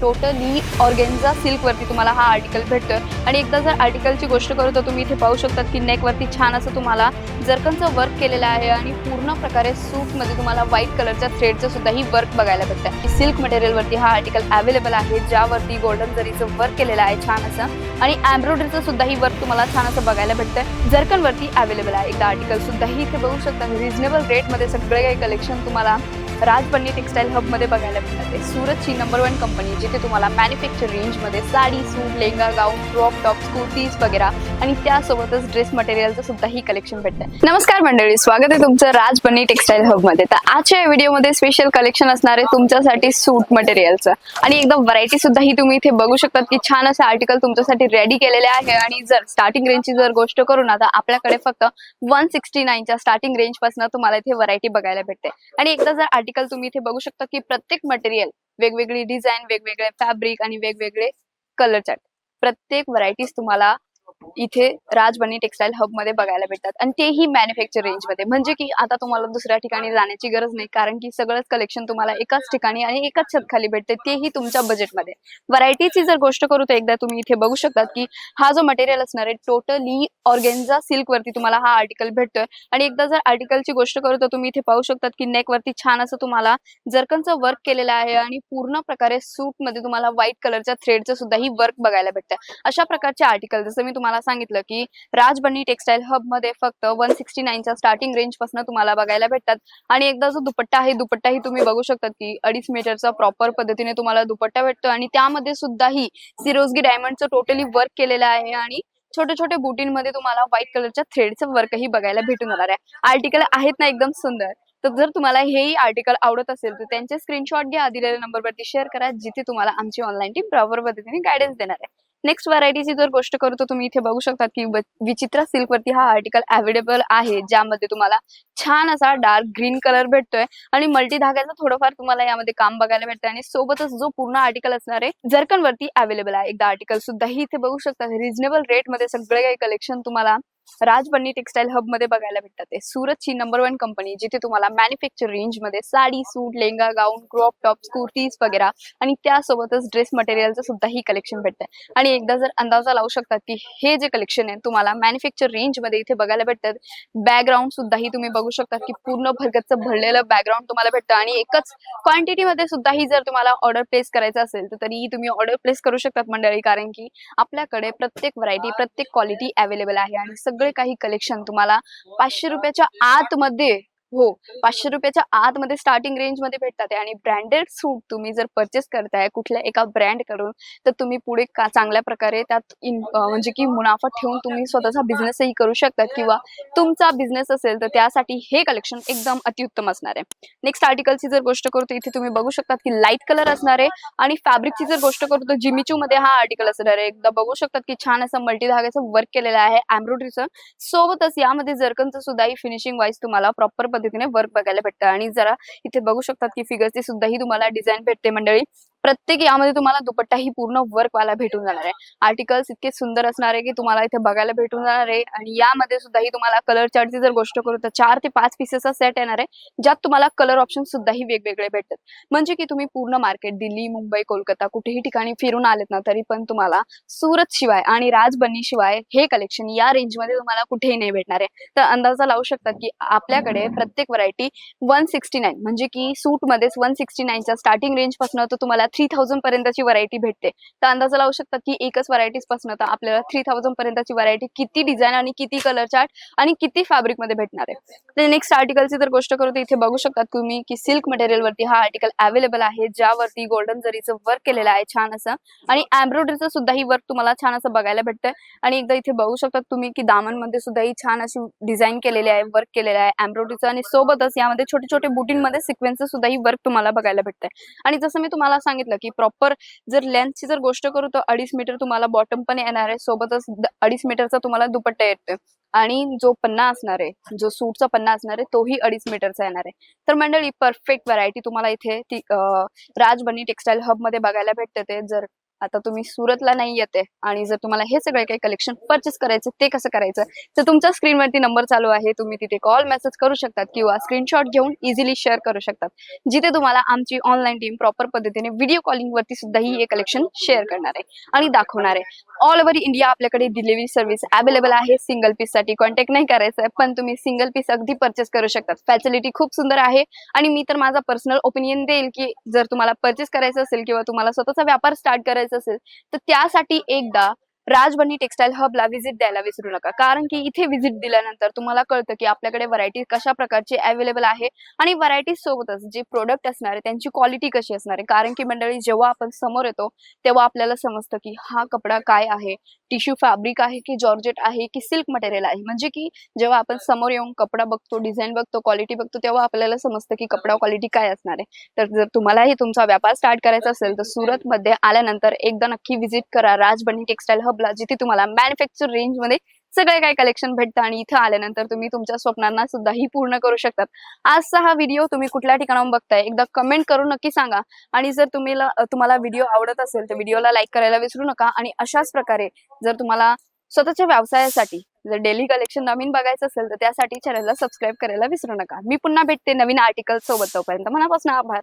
Totally organza silk वरती तुम्हाला हा आर्टिकल भेटतोय। आणि एकदा जर आर्टिकलची गोष्ट करू तर तुम्ही इथे पाहू शकतात की नेक वरती छान असं तुम्हाला जरकनचं वर्क केलेलं आहे आणि पूर्ण प्रकारे सूट मध्ये तुम्हाला व्हाईट कलरच्या थ्रेडचं सुद्धा ही वर्क बघायला भेटतं। सिल्क मटेरियल वरती हा आर्टिकल अवेलेबल आहे, ज्यावरती गोल्डन जरीचं वर्क केलेलं आहे छान असं, आणि एम्ब्रॉयडरीचं सुद्धा ही वर्क तुम्हाला छान असं बघायला भेटतं। जरकन वरती अवेलेबल आहे। एकदा आर्टिकल सुद्धा ही इथे बघू शकता। रिजनेबल रेट मध्ये सगळे काही कलेक्शन तुम्हाला राजबन्नी टेक्सटाईल हब मध्ये बघायला भेटते। सूरतची नंबर 1 कंपनी, जिथे तुम्हाला मॅन्युफॅक्चर रेंज मध्ये साडी, सूट, लेहंगा, गाऊन, क्रॉप टॉप्स, कुर्तीज वगैरे आणि त्यासोबतच ड्रेस मटेरियलचं सुद्धा ही कलेक्शन भेटते। नमस्कार मंडळी, स्वागत आहे तुमचं राजबन्नी टेक्सटाईल हब मध्ये। तर आजच्या या व्हिडिओमध्ये स्पेशल कलेक्शन असणार आहे तुमच्यासाठी सूट मटेरियलचं, आणि एकदम व्हरायटी सुद्धा ही तुम्ही इथे बघू शकता की छान असे आर्टिकल तुमच्यासाठी रेडी केलेले आहे। आणि जर स्टार्टिंग रेंजची जर गोष्ट करू ना, तर आपल्याकडे फक्त 169 च्या स्टार्टिंग रेंज पासून तुम्हाला इथे व्हरायटी बघायला भेटते। आणि एकदा जर आर्टिकल तुम्ही इथे बघू शकता की प्रत्येक मटेरियल वेगवेगळी डिझाईन, वेगवेगळे फॅब्रिक आणि वेगवेगळे कलर चार्ट, प्रत्येक व्हरायटीज तुम्हाला इथे राजबन्नी टेक्सटाईल हब मध्ये बघायला भेटतात। आणि तेही मॅन्युफॅक्चर रेंज मध्ये, म्हणजे की आता तुम्हाला दुसऱ्या ठिकाणी जाण्याची गरज नाही, कारण की सगळंच कलेक्शन तुम्हाला एकाच ठिकाणी आणि एकाच छत खाली भेटते, तेही तुमच्या बजेटमध्ये। व्हरायटीची जर गोष्ट करू तर एकदा तुम्ही इथे बघू शकतात की हा जो मटेरियल असणार आहे टोटली ऑर्गेन्झा सिल्क वरती तुम्हाला हा आर्टिकल भेटतोय। आणि एकदा जर आर्टिकलची गोष्ट करू तर तुम्ही इथे पाहू शकतात की नेक वरती छान असं तुम्हाला जरकनचं वर्क केलेलं आहे आणि पूर्ण प्रकारे सूट मध्ये तुम्हाला व्हाईट कलरच्या थ्रेडचं सुद्धा ही वर्क बघायला भेटतं। अशा प्रकारचे आर्टिकल, जसं मी तुम्हाला सांगितलं की राजबन्नी टेक्सटाईल हब मध्ये फक्त 169 च्या स्टार्टिंग रेंज पासून तुम्हाला बघायला भेटतात। आणि एकदा जो दुपट्टा आहे, दुपट्टाही तुम्ही बघू शकतात की 2.5 मीटरचा प्रॉपर पद्धतीने तुम्हाला दुपट्टा भेटतो, आणि त्यामध्ये सुद्धा ही सिरोस्की डायमंडचं टोटली वर्क केलेलं आहे आणि छोटे छोटे बुटींमध्ये तुम्हाला व्हाईट कलरच्या थ्रेडचं वर्कही बघायला भेटून जाणार आहे। आर्टिकल आहेत ना एकदम सुंदर। तर जर तुम्हाला हेही आर्टिकल आवडत असेल तर त्यांचे स्क्रीनशॉट घ्या, दिलेल्या नंबरवरती शेअर करा, जिथे तुम्हाला आमची ऑनलाईन टीम प्रॉपर पद्धतीने गायडन्स देणार आहे। नेक्स्ट व्हरायटीची जर गोष्ट करू तर तुम्ही इथे बघू शकता की विचित्रा सिल्क वरती हा आर्टिकल अवेलेबल आहे, ज्यामध्ये तुम्हाला छान असा डार्क ग्रीन कलर भेटतोय आणि मल्टी धाग्याचं थोडंफार तुम्हाला यामध्ये काम बघायला भेटतं। आणि सोबतच जो पूर्ण आर्टिकल असणार आहे जरकन वरती अवेलेबल आहे। एकदा आर्टिकल सुद्धा ही इथे बघू शकता। रिजनेबल रेट मध्ये सगळे काही कलेक्शन तुम्हाला राजबन्नी टेक्सटाईल हब मध्ये बघायला भेटतात। सूरतची नंबर 1 कंपनी, जिथे तुम्हाला मॅन्युफॅक्चर रेंज मध्ये साडी, सूट, लेहंगा, गाऊन, क्रॉप टॉप्स, कुर्तीज वगैरे आणि त्यासोबतच ड्रेस मटेरियलचं सुद्धा ही कलेक्शन भेटतं। आणि एकदा जर अंदाजा लावू शकतात की हे जे कलेक्शन आहे तुम्हाला मॅन्युफॅक्चर रेंज मध्ये इथे बघायला भेटतात। बॅकग्राऊंड सुद्धा ही तुम्ही बघू शकता की पूर्ण भरगच्च भरलेलं बॅकग्राऊंड तुम्हाला भेटतं। आणि एकच क्वांटिटी मध्ये सुद्धा ही जर तुम्हाला ऑर्डर प्लेस करायचं असेल तर तरीही तुम्ही ऑर्डर प्लेस करू शकतात मंडळी, कारण की आपल्याकडे प्रत्येक व्हरायटी, प्रत्येक क्वालिटी अवेलेबल आहे। आणि सगळे काही कलेक्शन तुम्हाला 500 रुपयाच्या आतमध्ये, हो 500 रुपयाच्या आतमध्ये स्टार्टिंग रेंज मध्ये भेटतात। आणि ब्रँडेड सूट तुम्ही जर परचेस करताय कुठल्या एका ब्रँड कडून, तर तुम्ही पुढे चांगल्या प्रकारे त्यात म्हणजे की मुनाफा ठेवून तुम्ही स्वतःचा बिझनेसही करू शकतात, किंवा तुमचा बिझनेस असेल तर त्यासाठी हे कलेक्शन एकदम अतिउत्तम असणार आहे। नेक्स्ट आर्टिकलची जर गोष्ट करू तर इथे तुम्ही बघू शकतात की लाईट कलर असणार आहे। आणि फॅब्रिकची जर गोष्ट करू तर जिमिचू मध्ये हा आर्टिकल असणार आहे। एकदा बघू शकतात की छान असं मल्टी धाग्याचं वर्क केलेलं आहे एम्ब्रॉयडरीचं, सोबतच यामध्ये जरकनचं सुद्धा ही फिनिशिंग वाईज तुम्हाला प्रॉपर पद्धतीने वर्क बघायला भेटतं। आणि जरा इथे बघू शकतात की फिगरची सुद्धा ही तुम्हाला डिझाईन भेटते मंडळी। प्रत्येक यामध्ये तुम्हाला दुपट्टा ही पूर्ण वर्क वाला भेटून जाणार आहे। आर्टिकल्स इतके सुंदर असणार आहे की तुम्हाला इथे बघायला भेटून जाणार आहे। आणि यामध्ये सुद्धा ही तुम्हाला कलर चार्टची जर गोष्ट करू तर 4 ते 5 पीसेसचा सेट येणार आहे, ज्यात तुम्हाला कलर ऑप्शन सुद्धा ही वेगवेगळे भेटतात। म्हणजे की तुम्ही पूर्ण मार्केट दिल्ली, मुंबई, कोलकाता कुठेही ठिकाणी फिरून आलेत ना, तरी पण तुम्हाला सूरत शिवाय आणि राजबन्नी शिवाय हे कलेक्शन या रेंज मध्ये तुम्हाला कुठेही नाही भेटणार आहे। तर अंदाजा लावू शकतात की आपल्याकडे प्रत्येक व्हरायटी 169, म्हणजे की सूट मध्येच 169 च्या स्टार्टिंग रेंज पासून तर तुम्हाला 3000 पर्यंतची व्हरायटी भेटते। तर अंदाजा लावू शकतात की एकच व्हरायटीज पासून तर आपल्याला 3000 पर्यंतची व्हरायटी किती डिझाईन आणि किती कलर चार्ट आणि किती फॅब्रिक मध्ये भेटणार आहे। तर नेक्स्ट आर्टिकलची जर गोष्ट करू तर इथे बघू शकतात तुम्ही की सिल्क मटेरियल वरती हा आर्टिकल अवेलेबल आहे, ज्यावरती गोल्डन जरीचं वर्क केलेलं आहे छान असं, आणि एम्ब्रॉयडरीचं सुद्धा ही वर्क तुम्हाला छान असं बघायला भेटतं। आणि एकदा इथे बघू शकतात तुम्ही की दामन मध्ये सुद्धा ही छान अशी डिझाईन केलेली आहे, वर्क केलेलं आहे एम्ब्रॉयडरीचं, आणि सोबतच यामध्ये छोटे छोटे बुटींमध्ये सिक्वेन्स सुद्धा ही वर्क तुम्हाला बघायला भेटतंय। आणि जसं मी तुम्हाला सांगितलं की प्रॉपर जर लेंथची जर गोष्ट करू तर 2.5 मीटर तुम्हाला बॉटम पण येणार आहे, सोबतच 2.5 मीटरचा तुम्हाला दुपट्टा येतोय। आणि जो पन्ना असणार आहे, जो सूटचा पन्ना असणार आहे, तोही 2.5 मीटरचा येणार आहे। तर मंडळी परफेक्ट व्हरायटी तुम्हाला इथे ती राजबन्नी टेक्सटाईल हब मध्ये बघायला भेटते। जर आता तुम्ही सुरतला नाही येते आणि जर तुम्हाला हे सगळे काही कलेक्शन परचेस करायचं ते कसं करायचं, तर तुमच्या स्क्रीनवरती नंबर चालू आहे, तुम्ही तिथे कॉल मेसेज करू शकतात किंवा स्क्रीनशॉट घेऊन इझिली शेअर करू शकतात, जिथे तुम्हाला आमची ऑनलाईन टीम प्रॉपर पद्धतीने व्हिडिओ कॉलिंग वरती सुद्धा ही हे कलेक्शन शेअर करणार आहे आणि दाखवणार आहे. ऑल ओव्हर इंडिया आपल्याकडे डिलिव्हरी सर्व्हिस अवेलेबल आहे. सिंगल पीस साठी कॉन्टॅक्ट नाही करायचं आहे, पण तुम्ही सिंगल पीस अगदी परचेस करू शकतात. फॅसिलिटी खूप सुंदर आहे आणि मी तर माझा पर्सनल ओपिनियन देईल की जर तुम्हाला परचेस करायचं असेल किंवा तुम्हाला स्वतःचा व्यापार स्टार्ट करायचा असेल, तर त्यासाठी एकदा राजबनी टेक्सटाईल हबला व्हिजिट द्यायला विसरू नका. कारण की इथे व्हिजिट दिल्यानंतर तुम्हाला कळतं की आपल्याकडे व्हरायटी कशा प्रकारची अवेलेबल आहे आणि व्हरायटी सोबतच जे प्रोडक्ट असणार आहे त्यांची क्वालिटी कशी असणार आहे. कारण की मंडळी, जेव्हा आपण समोर येतो तेव्हा आपल्याला समजतं की हा कपडा काय आहे, टिश्यू फॅब्रिक आहे की जॉर्जेट आहे की सिल्क मटेरियल आहे. म्हणजे की जेव्हा आपण समोर येऊन कपडा बघतो, डिझाईन बघतो, क्वालिटी बघतो, तेव्हा आपल्याला समजतं की कपडा क्वालिटी काय असणार आहे. तर जर तुम्हालाही तुमचा व्यापार स्टार्ट करायचा असेल तर सुरतमध्ये आल्यानंतर एकदा नक्की व्हिजिट करा राजबनी टेक्सटाईल हबला, जिथे तुम्हाला मॅन्युफॅक्चर रेंज मध्ये सगळे काही कलेक्शन भेटतं आणि इथं आल्यानंतर तुम्ही तुमच्या स्वप्नांना सुद्धा ही पूर्ण करू शकतात. आजचा हा व्हिडिओ तुम्ही कुठल्या ठिकाणाहून बघताय एकदा कमेंट करून नक्की सांगा. आणि जर तुम्हाला व्हिडिओ आवडत असेल तर व्हिडिओला लाईक करायला विसरू नका. आणि अशाच प्रकारे जर तुम्हाला स्वतःच्या व्यवसायासाठी जर डेली कलेक्शन नवीन बघायचं असेल तर त्यासाठी चॅनलला सबस्क्राईब करायला विसरू नका. मी पुन्हा भेटते नवीन आर्टिकल सोबत. तोपर्यंत मनापासून आभार.